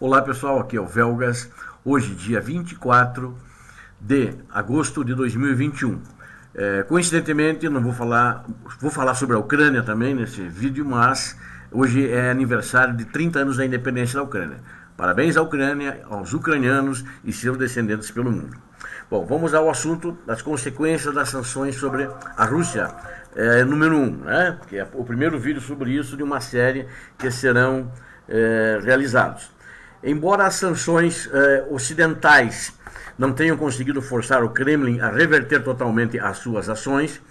Olá pessoal, aqui é o Velgas, hoje dia 24 de agosto de 2021. Coincidentemente, não vou falar sobre a Ucrânia também nesse vídeo, mas hoje é aniversário de 30 anos da independência da Ucrânia. Parabéns à Ucrânia, aos ucranianos e seus descendentes pelo mundo. Bom, vamos ao assunto das consequências das sanções sobre a Rússia. Número 1, né? Que é o primeiro vídeo sobre isso de uma série que serão realizados. Embora as sanções ocidentais não tenham conseguido forçar o Kremlin a reverter totalmente as suas ações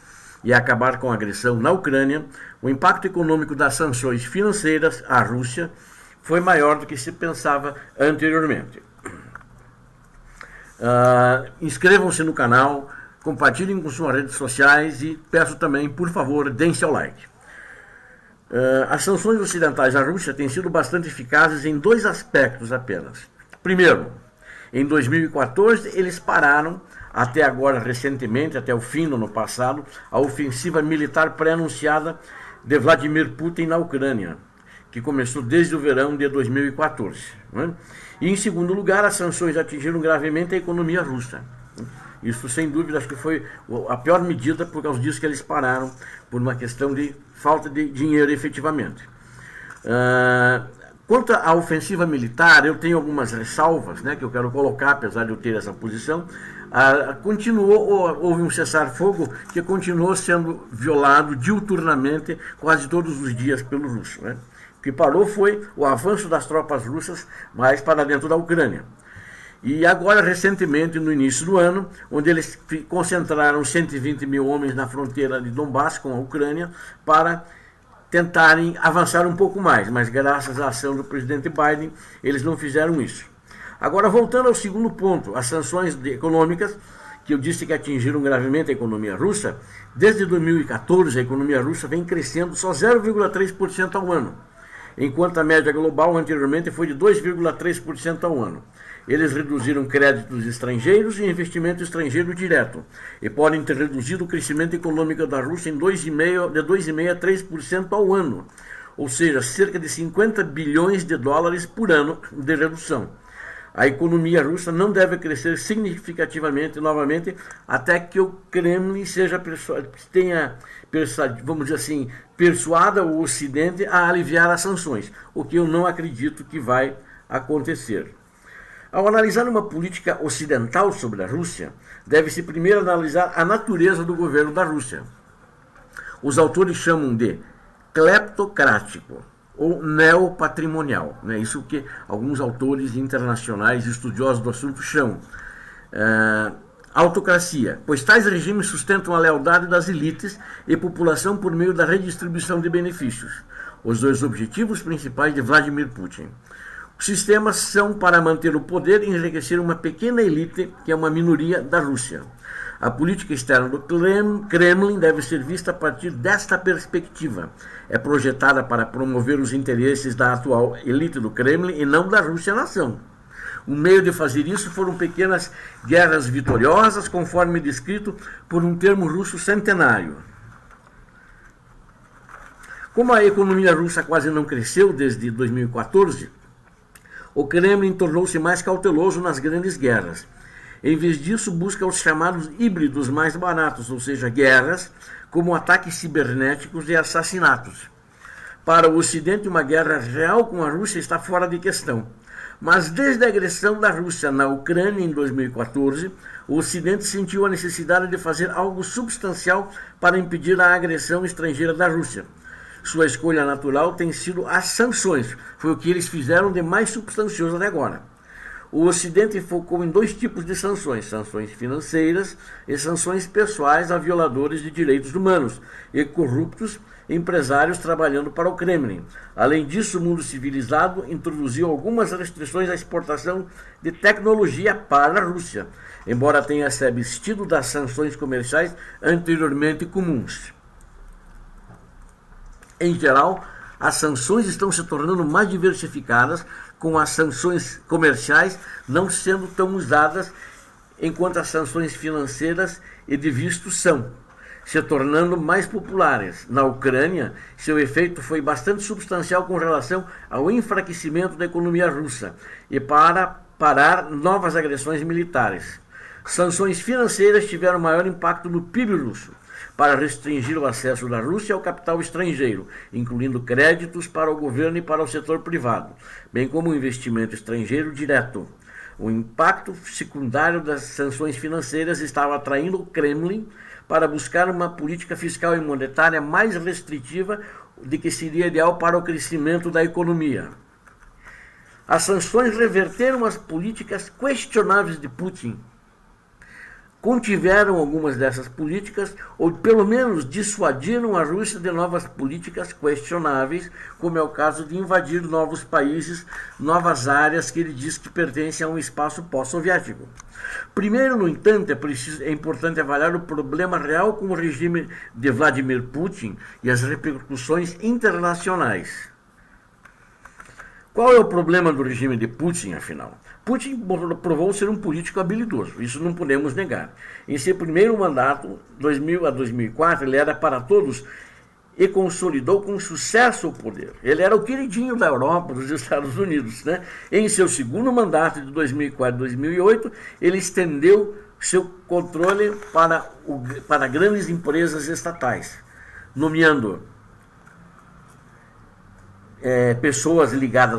e acabar com a agressão na Ucrânia, o impacto econômico das sanções financeiras à Rússia foi maior do que se pensava anteriormente. Inscrevam-se no canal, compartilhem com suas redes sociais e peço também, por favor, deem seu like. As sanções ocidentais à Rússia têm sido bastante eficazes em dois aspectos apenas. Primeiro, em 2014 eles pararam, até agora recentemente, até o fim do ano passado, a ofensiva militar pré-anunciada de Vladimir Putin na Ucrânia, que começou desde o verão de 2014. Né? E em segundo lugar, as sanções atingiram gravemente a economia russa. Isso, sem dúvida, acho que foi a pior medida por causa disso que eles pararam, por uma questão de falta de dinheiro efetivamente. Quanto à ofensiva militar, eu tenho algumas ressalvas, né, que eu quero colocar, apesar de eu ter essa posição. Houve um cessar-fogo que continuou sendo violado diuturnamente, quase todos os dias pelo russo. Né? O que parou foi o avanço das tropas russas mais para dentro da Ucrânia. E agora, recentemente, no início do ano, onde eles concentraram 120 mil homens na fronteira de Donbass com a Ucrânia para tentarem avançar um pouco mais, mas graças à ação do presidente Biden, eles não fizeram isso. Agora, voltando ao segundo ponto, as sanções econômicas, que eu disse que atingiram gravemente a economia russa, desde 2014 a economia russa vem crescendo só 0,3% ao ano, enquanto a média global anteriormente foi de 2,3% ao ano. Eles reduziram créditos estrangeiros e investimento estrangeiro direto e podem ter reduzido o crescimento econômico da Rússia de 2,5% a 3% ao ano, ou seja, cerca de 50 bilhões de dólares por ano de redução. A economia russa não deve crescer significativamente novamente até que o Kremlin vamos dizer assim, persuada o Ocidente a aliviar as sanções, o que eu não acredito que vai acontecer. Ao analisar uma política ocidental sobre a Rússia, deve-se primeiro analisar a natureza do governo da Rússia. Os autores chamam de cleptocrático ou neopatrimonial, né? Isso que alguns autores internacionais estudiosos do assunto chamam. Autocracia, pois tais regimes sustentam a lealdade das elites e população por meio da redistribuição de benefícios, os dois objetivos principais de Vladimir Putin. Os sistemas são para manter o poder e enriquecer uma pequena elite, que é uma minoria da Rússia. A política externa do Kremlin deve ser vista a partir desta perspectiva. É projetada para promover os interesses da atual elite do Kremlin e não da Rússia-nação. O meio de fazer isso foram pequenas guerras vitoriosas, conforme descrito por um termo russo centenário. Como a economia russa quase não cresceu desde 2014, o Kremlin tornou-se mais cauteloso nas grandes guerras. Em vez disso, busca os chamados híbridos mais baratos, ou seja, guerras como ataques cibernéticos e assassinatos. Para o Ocidente, uma guerra real com a Rússia está fora de questão. Mas desde a agressão da Rússia na Ucrânia em 2014, o Ocidente sentiu a necessidade de fazer algo substancial para impedir a agressão estrangeira da Rússia. Sua escolha natural tem sido as sanções. Foi o que eles fizeram de mais substancioso até agora. O Ocidente focou em dois tipos de sanções: sanções financeiras e sanções pessoais a violadores de direitos humanos e corruptos empresários trabalhando para o Kremlin. Além disso, o mundo civilizado introduziu algumas restrições à exportação de tecnologia para a Rússia, embora tenha se abstido das sanções comerciais anteriormente comuns. Em geral, as sanções estão se tornando mais diversificadas, com as sanções comerciais não sendo tão usadas enquanto as sanções financeiras e de visto são. se tornando mais populares. Na Ucrânia, seu efeito foi bastante substancial com relação ao enfraquecimento da economia russa e para parar novas agressões militares. Sanções financeiras tiveram maior impacto no PIB russo, para restringir o acesso da Rússia ao capital estrangeiro, incluindo créditos para o governo e para o setor privado, bem como o investimento estrangeiro direto. O impacto secundário das sanções financeiras estava atraindo o Kremlin para buscar uma política fiscal e monetária mais restritiva de que seria ideal para o crescimento da economia. As sanções reverteram as políticas questionáveis de Putin, contiveram algumas dessas políticas, ou pelo menos dissuadiram a Rússia de novas políticas questionáveis, como é o caso de invadir novos países, novas áreas que ele diz que pertencem a um espaço pós-soviético. Primeiro, no entanto, é importante avaliar o problema real com o regime de Vladimir Putin e as repercussões internacionais. Qual é o problema do regime de Putin, afinal? Putin provou ser um político habilidoso, isso não podemos negar. Em seu primeiro mandato, 2000 a 2004, ele era para todos e consolidou com sucesso o poder. Ele era o queridinho da Europa, dos Estados Unidos, né? Em seu segundo mandato, de 2004 a 2008, ele estendeu seu controle para grandes empresas estatais, nomeando pessoas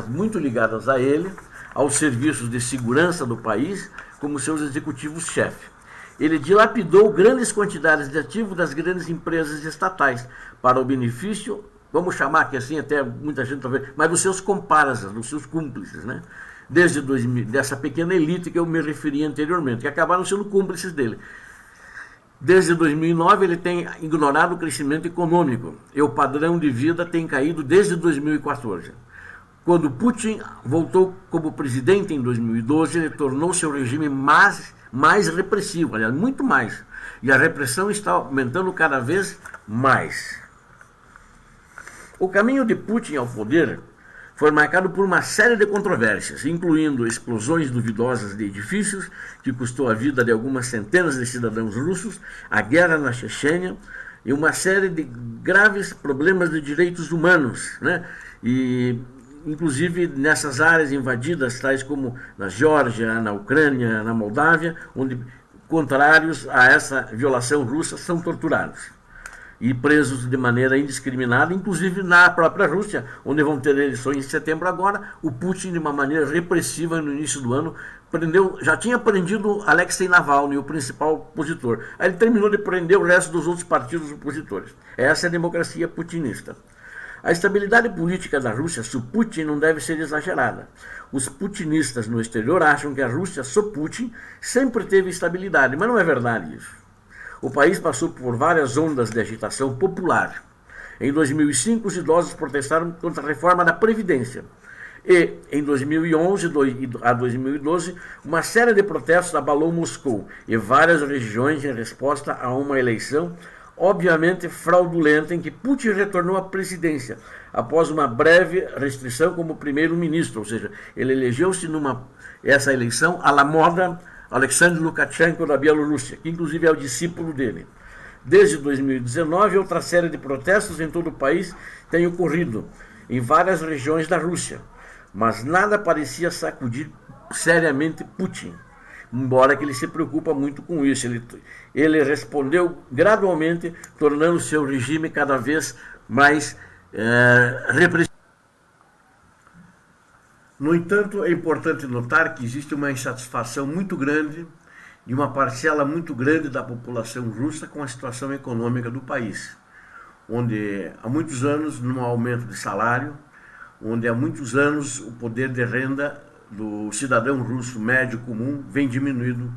muito ligadas a ele, aos serviços de segurança do país, como seus executivos-chefe. Ele dilapidou grandes quantidades de ativos das grandes empresas estatais para o benefício, vamos chamar que assim até muita gente talvez, mas dos seus comparsas, dos seus cúmplices, né? Dessa pequena elite que eu me referi anteriormente, que acabaram sendo cúmplices dele. Desde 2009 ele tem ignorado o crescimento econômico e o padrão de vida tem caído desde 2014. Quando Putin voltou como presidente em 2012, ele tornou seu regime mais repressivo, aliás, muito mais. E a repressão está aumentando cada vez mais. O caminho de Putin ao poder foi marcado por uma série de controvérsias, incluindo explosões duvidosas de edifícios, que custou a vida de algumas centenas de cidadãos russos, a guerra na Chechênia e uma série de graves problemas de direitos humanos, né? E inclusive nessas áreas invadidas, tais como na Geórgia, na Ucrânia, na Moldávia, onde contrários a essa violação russa são torturados e presos de maneira indiscriminada, inclusive na própria Rússia, onde vão ter eleições em setembro agora. O Putin, de uma maneira repressiva no início do ano, já tinha prendido Alexei Navalny, o principal opositor. Aí ele terminou de prender o resto dos outros partidos opositores. Essa é a democracia putinista. A estabilidade política da Rússia sob Putin não deve ser exagerada. Os putinistas no exterior acham que a Rússia sob Putin sempre teve estabilidade, mas não é verdade isso. O país passou por várias ondas de agitação popular. Em 2005, os idosos protestaram contra a reforma da Previdência. E, em 2011 a 2012, uma série de protestos abalou Moscou e várias regiões em resposta a uma eleição obviamente fraudulenta em que Putin retornou à presidência após uma breve restrição como primeiro-ministro, ou seja, ele elegeu-se essa eleição à la moda Alexander Lukashenko da Bielorrússia, que inclusive é o discípulo dele. Desde 2019, outra série de protestos em todo o país tem ocorrido em várias regiões da Rússia, mas nada parecia sacudir seriamente Putin, embora que ele se preocupa muito com isso. Ele respondeu gradualmente, tornando seu regime cada vez mais repressivo. No entanto, é importante notar que existe uma insatisfação muito grande de uma parcela muito grande da população russa com a situação econômica do país, onde há muitos anos não há aumento de salário, onde há muitos anos o poder de renda do cidadão russo médio comum vem diminuindo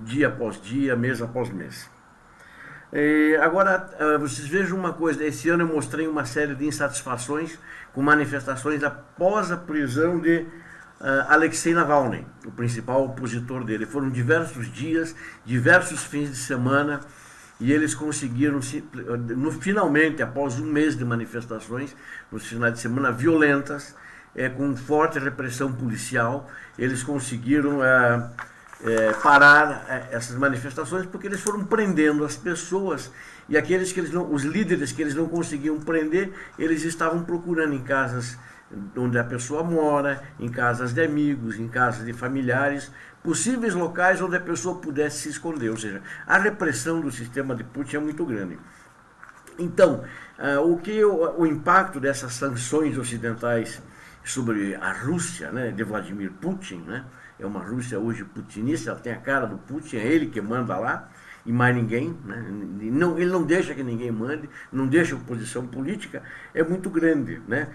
dia após dia, mês após mês. Agora, vocês vejam uma coisa, esse ano eu mostrei uma série de insatisfações com manifestações após a prisão de Alexei Navalny, o principal opositor dele. Foram diversos dias, diversos fins de semana, e eles conseguiram, finalmente, após um mês de manifestações, nos finais de semana violentas, com forte repressão policial, eles conseguiram parar essas manifestações, porque eles foram prendendo as pessoas, e aqueles que os líderes que eles não conseguiam prender, eles estavam procurando em casas onde a pessoa mora, em casas de amigos, em casas de familiares, possíveis locais onde a pessoa pudesse se esconder. Ou seja, a repressão do sistema de Putin é muito grande. Então, o impacto dessas sanções ocidentais sobre a Rússia, né, de Vladimir Putin, né, é uma Rússia hoje putinista, ela tem a cara do Putin, é ele que manda lá, e mais ninguém, né? Ele não deixa que ninguém mande, não deixa oposição política, é muito grande, né?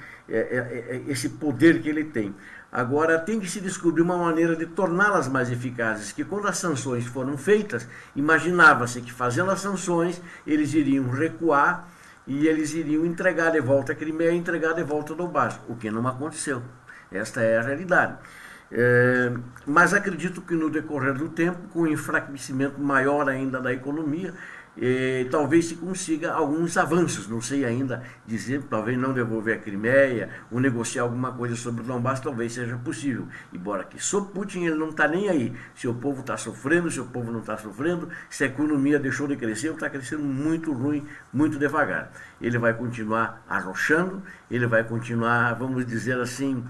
Esse poder que ele tem. Agora tem que se descobrir uma maneira de torná-las mais eficazes, que quando as sanções foram feitas, imaginava-se que fazendo as sanções, eles iriam recuar e eles iriam entregar de volta a Crimeia e entregar de volta o Donbass, o que não aconteceu. Esta é a realidade. Mas acredito que no decorrer do tempo, com o enfraquecimento maior ainda da economia, talvez se consiga alguns avanços, não sei ainda dizer, talvez não devolver a Crimeia, ou negociar alguma coisa sobre o Donbass, talvez seja possível. Embora que só Putin ele não está nem aí, se o povo está sofrendo, se o povo não está sofrendo, se a economia deixou de crescer ou está crescendo muito ruim, muito devagar. Ele vai continuar arrochando, ele vai continuar, vamos dizer assim,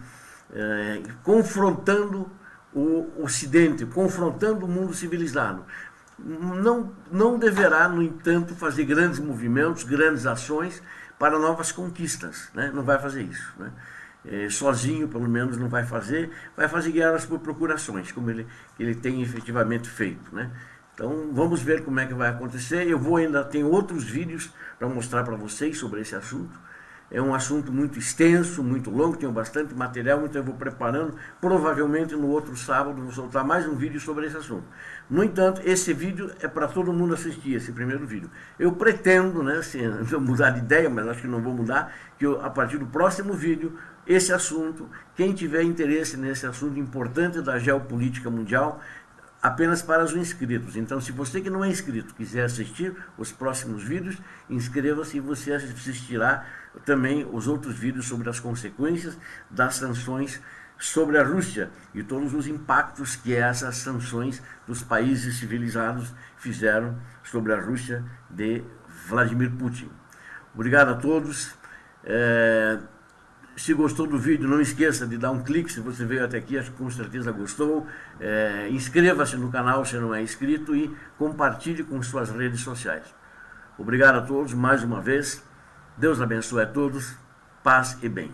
confrontando o Ocidente, confrontando o mundo civilizado. Não deverá, no entanto, fazer grandes movimentos, grandes ações para novas conquistas, né? Não vai fazer isso, né? Sozinho, pelo menos, não vai fazer guerras por procurações, como ele tem efetivamente feito, né? Então, vamos ver como é que vai acontecer. Tenho outros vídeos para mostrar para vocês sobre esse assunto. É um assunto muito extenso, muito longo, tenho bastante material, então eu vou preparando. Provavelmente no outro sábado vou soltar mais um vídeo sobre esse assunto. No entanto, esse vídeo é para todo mundo assistir, esse primeiro vídeo. Eu pretendo, né, se eu mudar de ideia, mas acho que não vou mudar, que a partir do próximo vídeo, esse assunto, quem tiver interesse nesse assunto importante da geopolítica mundial, apenas para os inscritos. Então, se você que não é inscrito quiser assistir os próximos vídeos, inscreva-se e você assistirá também os outros vídeos sobre as consequências das sanções sobre a Rússia e todos os impactos que essas sanções dos países civilizados fizeram sobre a Rússia de Vladimir Putin. Obrigado a todos. Se gostou do vídeo, não esqueça de dar um clique, se você veio até aqui, acho que com certeza gostou. Inscreva-se no canal se não é inscrito e compartilhe com suas redes sociais. Obrigado a todos mais uma vez. Deus abençoe a todos. Paz e bem.